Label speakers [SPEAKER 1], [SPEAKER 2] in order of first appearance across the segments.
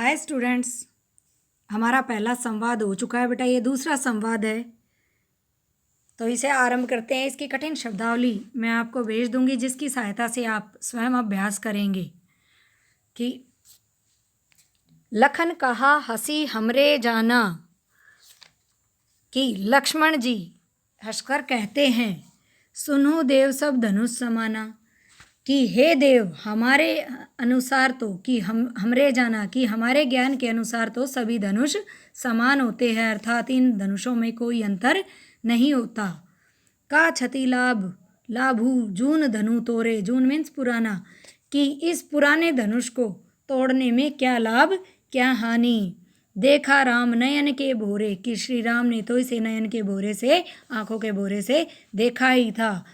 [SPEAKER 1] Hi students, हमारा पहला संवाद हो चुका है बेटा। ये दूसरा संवाद है, तो इसे आरंभ करते हैं। इसकी कठिन शब्दावली मैं आपको भेज दूंगी, जिसकी सहायता से आप स्वयं अभ्यास करेंगे। कि लखन कहा हंसी हमरे जाना, कि लक्ष्मण जी हंसकर कहते हैं, सुनो देव सब धनुष समाना। कि हे देव, हमारे अनुसार तो, कि हमरे जाना, कि हमारे ज्ञान के अनुसार तो सभी धनुष समान होते हैं, अर्थात इन धनुषों में कोई अंतर नहीं होता। का क्षति लाभ लाभू जून धनु तोरे, जून मीन्स पुराना, कि इस पुराने धनुष को तोड़ने में क्या लाभ क्या हानि। देखा राम नयन के भोरे, कि श्री राम ने तो इसे नयन के भोरे से, आंखों के भोरे से देखा ही था।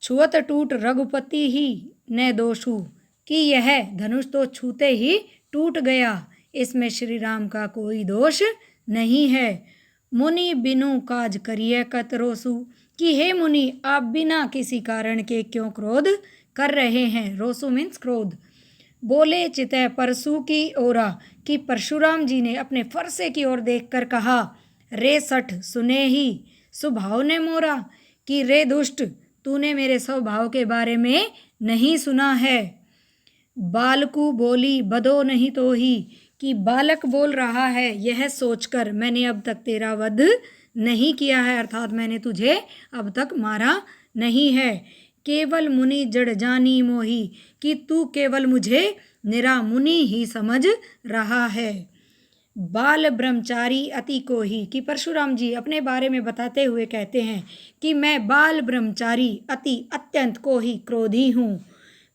[SPEAKER 1] छुअत टूट रघुपति ही न दोषु, कि यह धनुष तो छूते ही टूट गया, इसमें श्री राम का कोई दोष नहीं है। मुनि बिनु काज करिए कतरोसु, कि हे मुनि, आप बिना किसी कारण के क्यों क्रोध कर रहे हैं। रोसु मीन्स क्रोध। बोले चितय परसु की ओरा, कि परशुराम जी ने अपने फरसे की ओर देखकर कहा, रे सठ सुने ही स्वभाव ने मोरा, कि रे दुष्ट, तूने मेरे स्वभाव के बारे में नहीं सुना है। बालकू बोली बदो नहीं तो ही, कि बालक बोल रहा है यह सोचकर मैंने अब तक तेरा वध नहीं किया है, अर्थात मैंने तुझे अब तक मारा नहीं है। केवल मुनि जड़ जानी मोही, कि तू केवल मुझे निरा मुनि ही समझ रहा है। बाल ब्रह्मचारी अति को ही, कि परशुराम जी अपने बारे में बताते हुए कहते हैं कि मैं बाल ब्रह्मचारी अति अत्यंत को ही क्रोधी हूँ।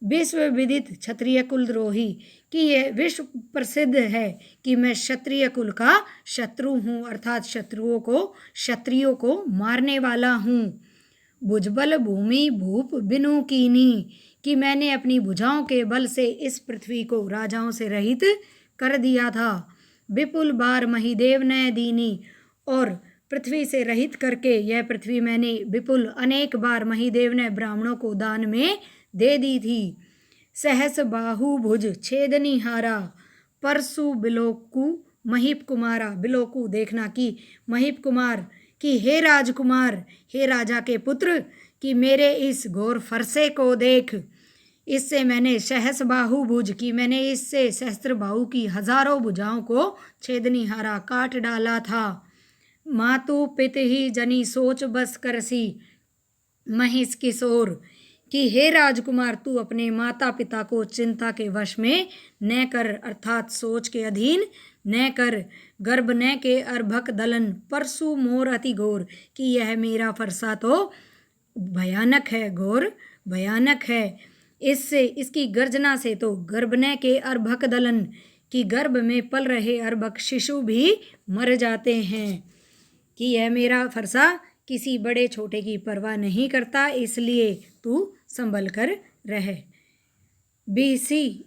[SPEAKER 1] विश्व विदित क्षत्रिय कुल द्रोही, कि यह विश्व प्रसिद्ध है कि मैं क्षत्रिय कुल का शत्रु हूँ, अर्थात क्षत्रियों को मारने वाला हूँ। भुजबल भूमि भूप बिनु कीनी, कि मैंने अपनी भुजाओं के बल से इस पृथ्वी को राजाओं से रहित कर दिया था। विपुल बार महिदेव ने दीनी, और पृथ्वी से रहित करके यह पृथ्वी मैंने विपुल अनेक बार महिदेव ने ब्राह्मणों को दान में दे दी थी। सहस बाहु भुज छेदनी हारा, परसु बिलोकु महिप कुमारा। बिलोकु देखना, कि महिप कुमार, कि हे राजकुमार, हे राजा के पुत्र, कि मेरे इस घोर फरसे को देख। इससे मैंने सहस बाहु भुज, की मैंने इससे सहस्त्र बाहु की हजारों भुजाओं को छेदनीहारा काट डाला था। मातु पित ही जनी सोच बस करसी महिष किशोर, कि हे राजकुमार, तू अपने माता पिता को चिंता के वश में न कर, अर्थात सोच के अधीन न कर। गर्भ न के अर्भक दलन परसु मोर अति घोर, कि यह मेरा फरसा तो भयानक है, घोर भयानक है। इससे, इसकी गर्जना से तो गर्भने के अर्भक दलन, कि गर्भ में पल रहे अर्भक शिशु भी मर जाते हैं। कि यह मेरा फरसा किसी बड़े छोटे की परवाह नहीं करता, इसलिए तू संभल कर रह। बीसी